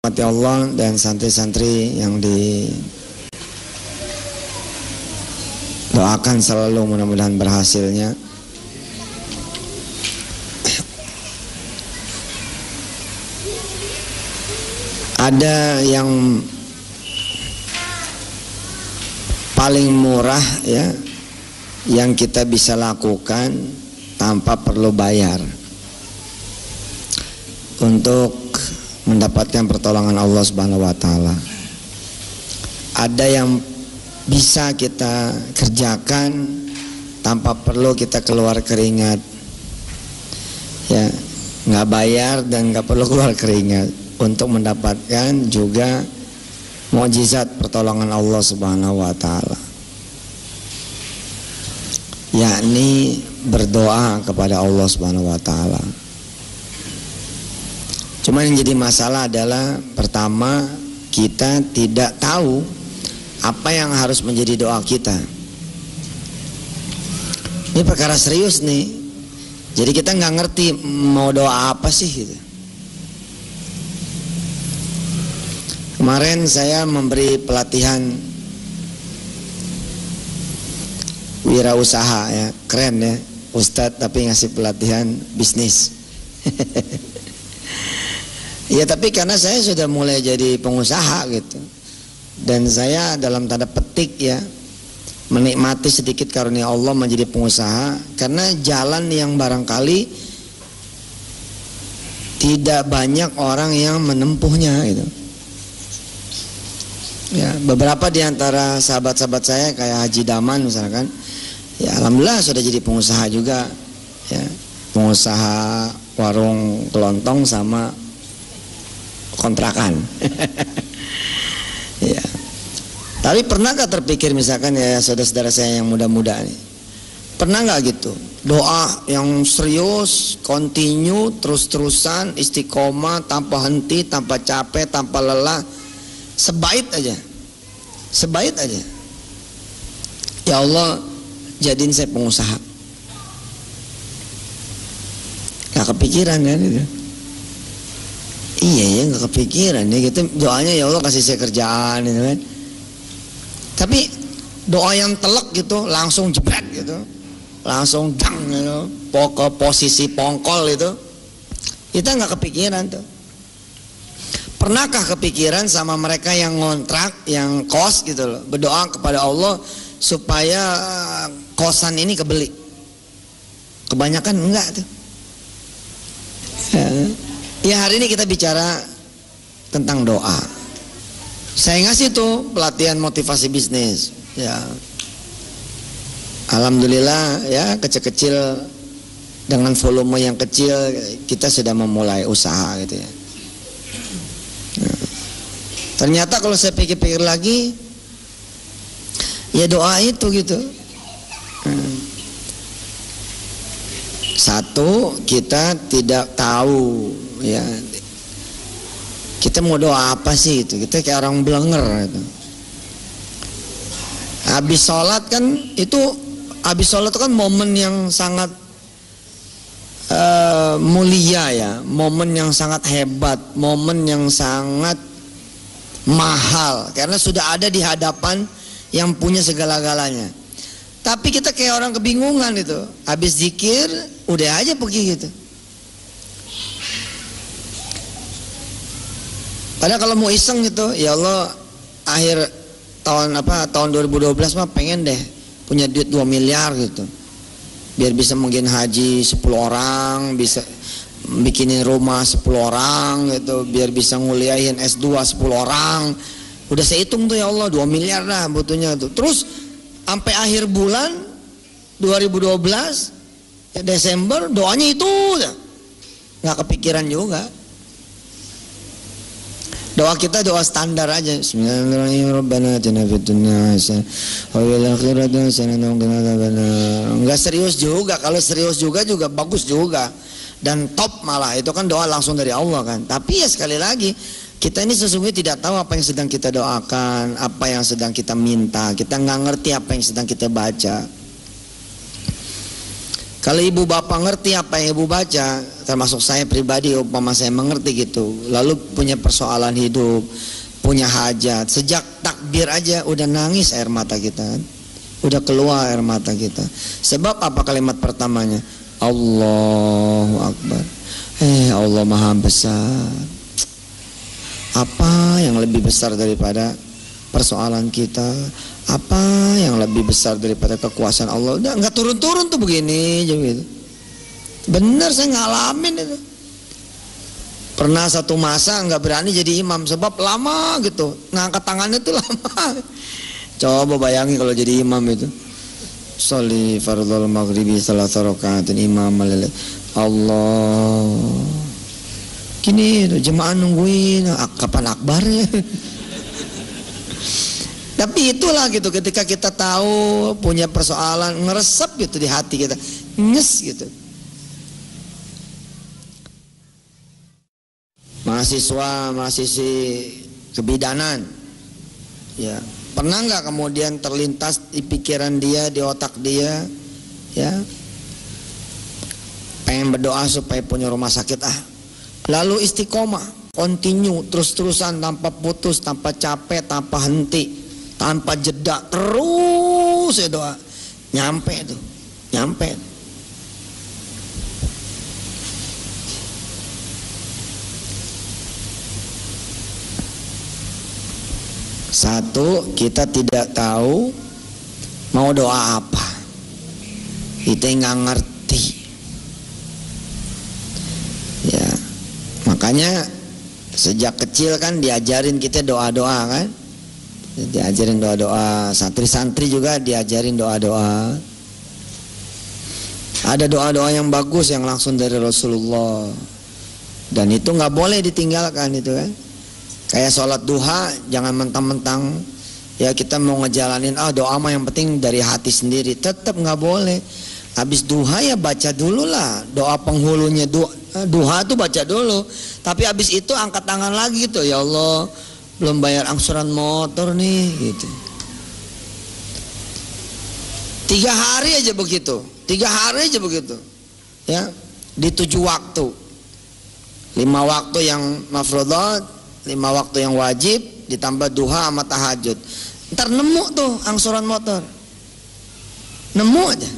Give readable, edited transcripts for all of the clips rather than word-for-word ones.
Mati Allah dan santri-santri yang doakan selalu, mudah-mudahan berhasilnya. Ada yang paling murah ya, yang kita bisa lakukan tanpa perlu bayar untuk mendapatkan pertolongan Allah Subhanahu wa taala. Ada yang bisa kita kerjakan tanpa perlu kita keluar keringat. Ya, nggak bayar dan nggak perlu keluar keringat untuk mendapatkan juga mukjizat pertolongan Allah Subhanahu wa taala. Yakni berdoa kepada Allah Subhanahu wa taala. Cuma yang jadi masalah adalah pertama, kita tidak tahu apa yang harus menjadi doa kita. Ini perkara serius nih. Jadi kita nggak ngerti mau doa apa sih gitu. Kemarin saya memberi pelatihan wirausaha ya, keren ya, Ustadz tapi ngasih pelatihan bisnis. Ya tapi karena saya sudah mulai jadi pengusaha gitu, dan saya dalam tanda petik ya menikmati sedikit karunia Allah menjadi pengusaha, karena jalan yang barangkali tidak banyak orang yang menempuhnya gitu. Ya, beberapa di antara sahabat-sahabat saya kayak Haji Daman misalkan, ya alhamdulillah sudah jadi pengusaha juga ya, pengusaha warung kelontong sama kontrakan. Ya. Tapi pernah gak terpikir misalkan ya saudara-saudara saya yang muda-muda nih, pernah gak gitu doa yang serius, continue, terus-terusan, istiqomah, tanpa henti, tanpa capek, tanpa lelah, sebait aja, sebait aja, ya Allah jadiin saya pengusaha. Gak kepikiran kan itu? Iya ya, nggak kepikiran ya gitu. Doanya ya Allah kasih saya kerjaan gitu kan. Tapi doa yang telak gitu, langsung jebret gitu, langsung dang gitu, pokok posisi pongkol itu, kita nggak kepikiran tuh. Pernahkah kepikiran sama mereka yang ngontrak, yang kos gitu loh, berdoa kepada Allah supaya kosan ini kebeli? Kebanyakan enggak tuh. Ya hari ini kita bicara tentang doa. Saya ngasih tuh pelatihan motivasi bisnis. Ya, alhamdulillah ya, kecil-kecil dengan volume yang kecil kita sudah memulai usaha gitu ya. Nah, ternyata kalau saya pikir-pikir lagi, ya doa itu gitu. Satu, kita tidak tahu ya, kita mau doa apa sih itu, kita kayak orang blenger gitu. Habis sholat kan itu, habis sholat itu kan momen yang sangat mulia ya, momen yang sangat hebat, momen yang sangat mahal, karena sudah ada di hadapan yang punya segala-galanya. Tapi kita kayak orang kebingungan itu, habis zikir udah aja pergi gitu. Padahal kalau mau iseng gitu, ya Allah akhir tahun 2012 mah pengen deh punya duit 2 miliar gitu, biar bisa mungkin haji 10 orang, bisa bikinin rumah 10 orang gitu, biar bisa nguliahin S2 10 orang. Udah saya hitung tuh, ya Allah 2 miliar lah butuhnya tuh. Terus sampai akhir bulan 2012 ya Desember, doanya itu nggak kepikiran juga. Doa kita doa standar aja. Bismillahirrahmanirrahim. Rabbana atina fid dunya hasanah wa fil akhirati hasanah wa qina adzabannar. Enggak serius juga. Kalau serius juga bagus juga. Dan top malah. Itu kan doa langsung dari Allah kan. Tapi ya sekali lagi, kita ini sesungguhnya tidak tahu apa yang sedang kita doakan, apa yang sedang kita minta. Kita nggak ngerti apa yang sedang kita baca. Kalau ibu bapak ngerti apa yang ibu baca, termasuk saya pribadi, umpama saya mengerti gitu, lalu punya persoalan hidup, punya hajat, sejak takbir aja udah nangis air mata kita, udah keluar air mata kita. Sebab apa kalimat pertamanya? Allahu Akbar. Allah Maha Besar. Apa yang lebih besar daripada persoalan kita? Apa yang lebih besar daripada kekuasaan Allah? Udah nggak turun-turun tuh begini gitu. Bener, saya ngalamin itu. Pernah satu masa nggak berani jadi imam sebab lama gitu, ngangkat tangannya tuh lama. Coba bayangin kalau jadi imam itu. Sholli fardhul maghribi salasa rakaatin imam malilat. Allah. Gini jemaah nungguin kapan akbarnya. Tapi itulah gitu, ketika kita tahu punya persoalan, ngeresep gitu di hati kita, nyes gitu. Mahasiswa-mahasiswi kebidanan, ya pernah nggak kemudian terlintas di pikiran dia, di otak dia, ya pengen berdoa supaya punya rumah sakit lalu istiqomah, continue terus-terusan tanpa putus, tanpa capek, tanpa henti, tanpa jeda, terus ya doa, nyampe tuh, nyampe. Satu, kita tidak tahu mau doa apa, kita nggak ngerti, ya makanya sejak kecil kan diajarin kita doa-doa kan. Diajarin doa-doa, santri-santri juga diajarin doa-doa. Ada doa-doa yang bagus yang langsung dari Rasulullah, dan itu nggak boleh ditinggalkan itu kan. Kayak sholat duha, jangan mentang-mentang ya kita mau ngejalanin doa mah yang penting dari hati sendiri, tetap nggak boleh. Habis duha ya baca dulu lah doa penghulunya, duha tuh baca dulu. Tapi habis itu angkat tangan lagi gitu, ya Allah belum bayar angsuran motor nih gitu. 3 hari aja begitu, 3 hari aja begitu, ya di 7 waktu, 5 waktu yang mafruḍat, 5 waktu yang wajib, ditambah duha sama tahajud. Ntar nemu tuh angsuran motor, nemu aja.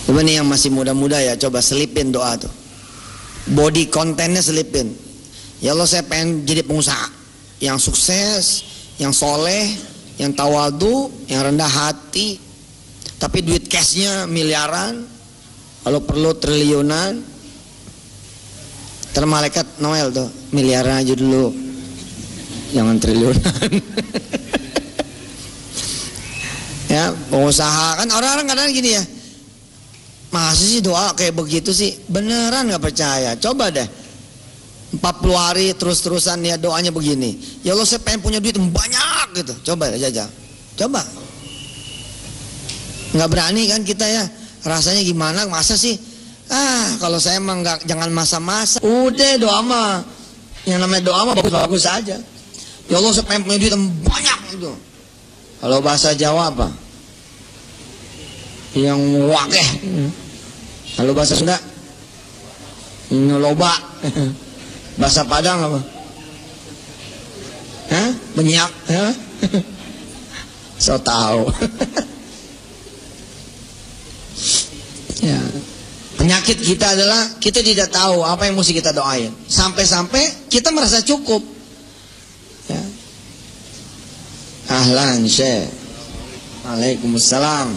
Coba nih yang masih muda-muda ya, coba selipin doa tuh. Body kontennya selipin. Ya Allah, saya pengen jadi pengusaha yang sukses, yang soleh, yang tawadu, yang rendah hati, tapi duit cashnya miliaran, kalau perlu triliunan. Malaikat Noel tuh, miliaran aja dulu, jangan triliunan. Ya pengusaha kan, orang-orang kadang gini ya, masa sih doa kayak begitu sih? Beneran gak percaya? Coba deh 40 hari terus-terusan ya doanya begini, ya Allah saya pengen punya duit banyak gitu. Coba deh jajal, coba. Gak berani kan kita ya, rasanya gimana? Masa sih? Kalau saya emang jangan masa-masa. Udah doa mah, yang namanya doa mah bagus-bagus aja. Ya Allah saya pengen punya duit banyak gitu. Kalau bahasa Jawa apa? Yang wakeh. Kalau bahasa Sunda ngeloba. Bahasa Padang apa? Banyak. So tahu. Ya. Penyakit kita adalah kita tidak tahu apa yang mesti kita doain. Sampai-sampai kita merasa cukup. Ya. Ahlan Syekh. Waalaikumsalam.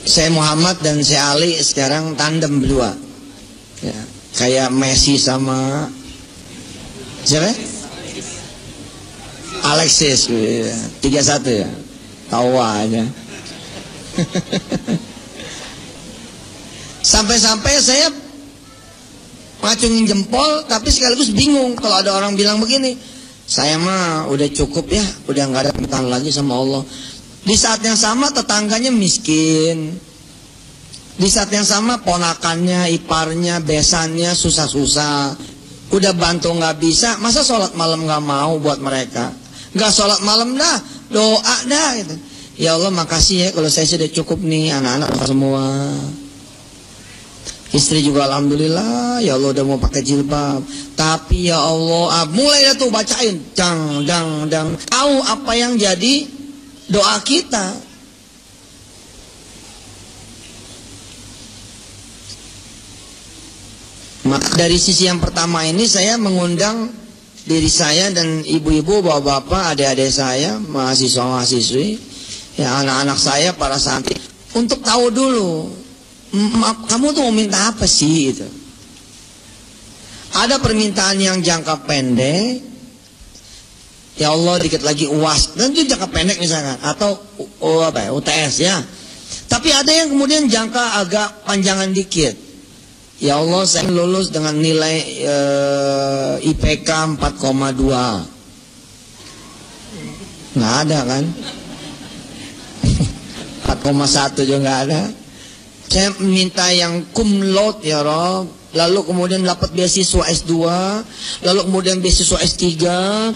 Saya Muhammad dan saya Ali sekarang tandem berdua, ya, kayak Messi sama siapa? Alexis, ya. 3-1 ya, tawa aja. Sampai-sampai saya ngacungin jempol, tapi sekaligus bingung kalau ada orang bilang begini, saya mah udah cukup ya, udah nggak ada permintaan lagi sama Allah. Di saat yang sama tetangganya miskin. Di saat yang sama ponakannya, iparnya, besannya susah-susah. Udah bantu nggak bisa, masa sholat malam nggak mau buat mereka? Nggak sholat malam dah, doa dah gitu. Ya Allah makasih ya kalau saya sudah cukup nih, anak-anak semua. Istri juga alhamdulillah, ya Allah udah mau pakai jilbab. Tapi ya Allah, mulai dah tuh bacain, dang. Tahu apa yang jadi doa kita. Maka dari sisi yang pertama ini saya mengundang diri saya dan ibu-ibu, bapak-bapak, adik-adik saya, mahasiswa-mahasiswi, ya anak-anak saya, para santri, untuk tahu dulu, kamu tuh mau minta apa sih itu? Ada permintaan yang jangka pendek, ya Allah dikit lagi UAS, dan itu jangka pendek misalkan, atau UTS ya. Tapi ada yang kemudian jangka agak panjangan dikit. Ya Allah saya lulus dengan nilai IPK 4,2. Nggak ada kan? 4,1 juga nggak ada. Saya minta yang cum laude ya Rob. Lalu kemudian dapat beasiswa S2, lalu kemudian beasiswa S3,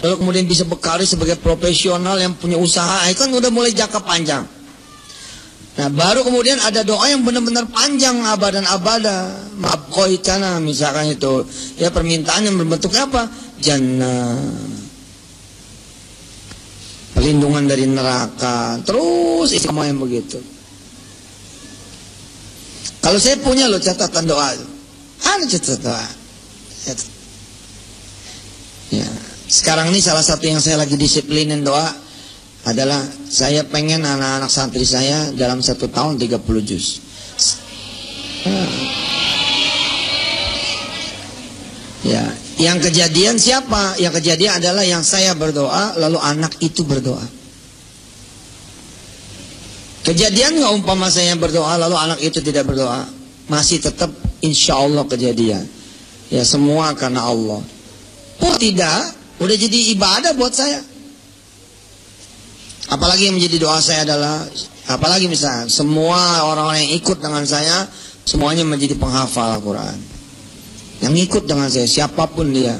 lalu kemudian bisa berkarir sebagai profesional yang punya usaha. Itu kan udah mulai jangka panjang. Nah baru kemudian ada doa yang benar-benar panjang abadan abada, mabqaitana misalkan itu, ya permintaan yang berbentuk apa? Jannah, perlindungan dari neraka, terus istiqomah yang begitu. Kalau saya punya loh catatan doa, ada catatan doa. Ya, sekarang ini salah satu yang saya lagi disiplinin doa adalah saya pengen anak-anak santri saya dalam 1 tahun 30 juz. Ya, yang kejadian siapa? Yang kejadian adalah yang saya berdoa lalu anak itu berdoa. Kejadian nggak umpama saya berdoa lalu anak itu tidak berdoa, masih tetap insya Allah kejadian. Ya semua karena Allah. Oh tidak, udah jadi ibadah buat saya. Apalagi yang menjadi doa saya adalah, apalagi misalnya semua orang-orang yang ikut dengan saya semuanya menjadi penghafal Al-Quran. Yang ikut dengan saya siapapun dia,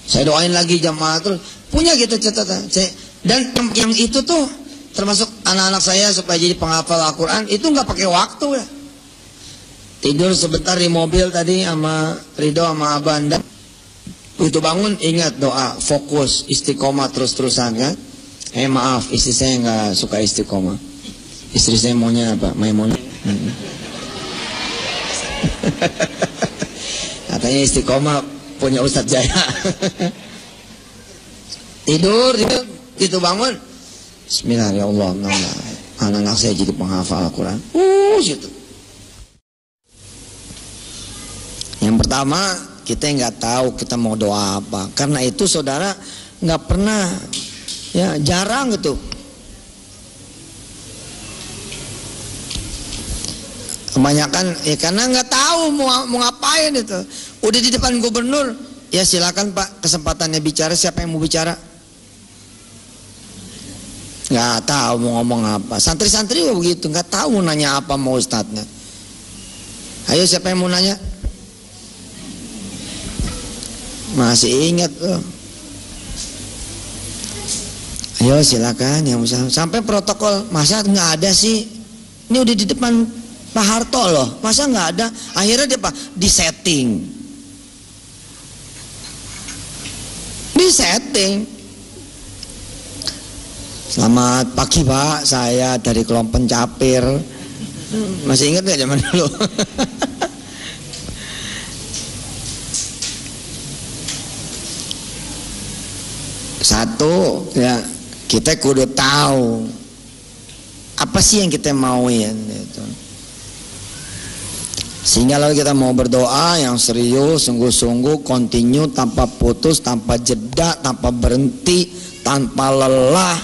saya doain lagi jamaah terus punya gitu catatan. Dan yang itu tuh termasuk anak-anak saya supaya jadi penghafal Al-Quran itu nggak pakai waktu ya. Tidur sebentar di mobil tadi sama Ridho sama Abanda, begitu bangun ingat doa, fokus, istiqomah terus-terusan kan. Maaf, istri saya nggak suka istiqomah. Istri saya maunya apa? Maimunah. Katanya istiqomah punya Ustadz Jaya. Tidur, gitu bangun. Bismillahirrahmanirrahim. Anak-anak saya jadi penghafal Al-Quran. Gitu. Yang pertama, kita nggak tahu kita mau doa apa. Karena itu saudara nggak pernah. Ya jarang gitu. Kebanyakan ya karena nggak tahu mau ngapain itu. Udah di depan gubernur, ya silakan Pak kesempatannya bicara, siapa yang mau bicara? Nggak tahu mau ngomong apa. Santri-santri juga begitu, nggak tahu mau nanya apa mau ustadznya. Ayo siapa yang mau nanya? Masih ingat loh. Ayo silakan yang usaha. Sampai protokol, masa nggak ada sih? Ini udah di depan Pak Harto loh, masa nggak ada? Akhirnya dia Pak disetting, Selamat pagi Pak, saya dari kelompok Capir. Masih ingat nggak zaman dulu? Satu ya. Kita kudu tahu apa sih yang kita mauin gitu. Sehingga lalu kita mau berdoa yang serius, sungguh-sungguh, continue, tanpa putus, tanpa jeda, tanpa berhenti, tanpa lelah.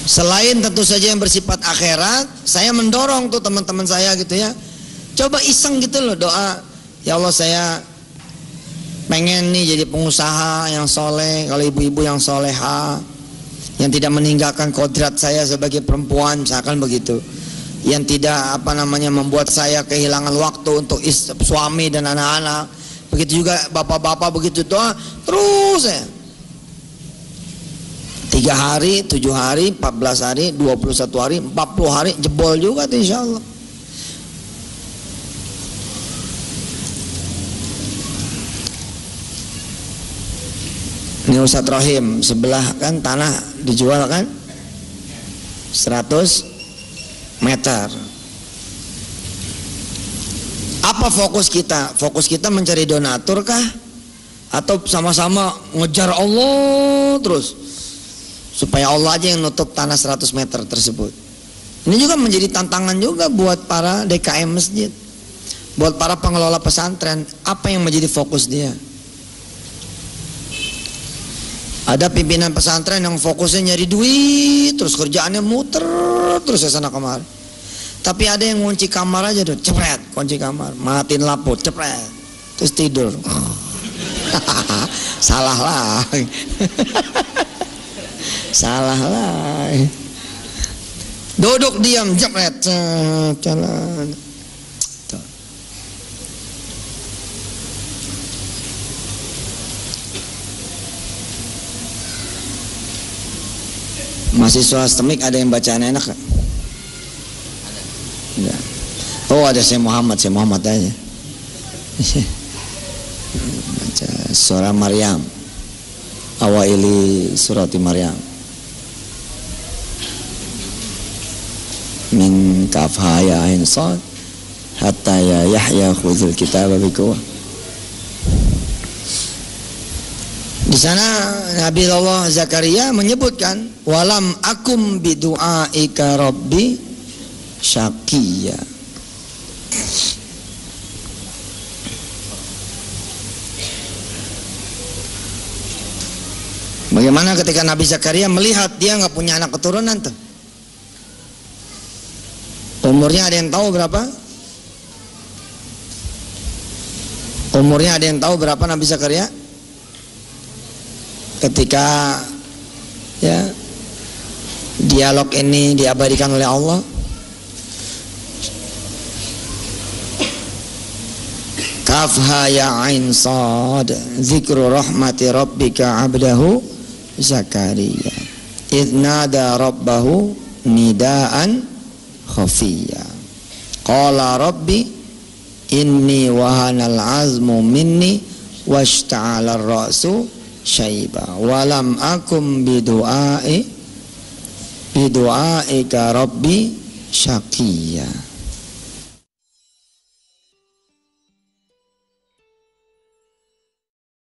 Selain tentu saja yang bersifat akhirat, saya mendorong tuh teman-teman saya gitu ya, coba iseng gitu loh doa. Ya Allah saya pengen nih jadi pengusaha yang soleh, kalau ibu-ibu yang soleha, yang tidak meninggalkan kodrat saya sebagai perempuan, misalkan begitu. yang tidak membuat saya kehilangan waktu untuk suami dan anak-anak. Begitu juga bapak-bapak, begitu doa terus ya. 3 hari, 7 hari, 14 hari, 21 hari, 40 hari jebol juga tuh insya Allah. Ini Ustadz Rohim, sebelah kan tanah dijual kan 100 meter. Apa fokus kita? Fokus kita mencari donatur kah? Atau sama-sama ngejar Allah terus supaya Allah aja yang nutup tanah 100 meter tersebut? Ini juga menjadi tantangan juga buat para DKM masjid, buat para pengelola pesantren. Apa yang menjadi fokus dia? Ada pimpinan pesantren yang fokusnya nyari duit, terus kerjaannya muter terus ke sana kemari. Tapi ada yang ngunci kamar aja tuh, cepret, kunci kamar, matiin lampu, cepret, terus tidur. Salah lah. Salah lah. Duduk diam, cepret, jalan. Mahasiswa STEMIK ada yang bacaan enak gak? Enggak. Oh ada Syekh Muhammad aja. Baca surah Maryam, awaili surati Maryam, min kafha ya ain sad hatta ya Yahya khudhul kitaba biquwwah. Di sana Nabi Allah Zakaria menyebutkan walam akum bidu'aika rabbi syaqiyya. Bagaimana ketika Nabi Zakaria melihat dia nggak punya anak keturunan tuh? Umurnya ada yang tahu berapa? Umurnya ada yang tahu berapa Nabi Zakaria? Ketika ya dialog ini diabadikan oleh Allah, kafha ya ain sad zikru rahmati rabbika abdahu Zakaria idh nada rabbahu nidaan khafiyya qala rabbi inni wahanal azmu minni washta'ala ar-ra'su syaiba walam akum bidu'aika rabbi syaqiyya.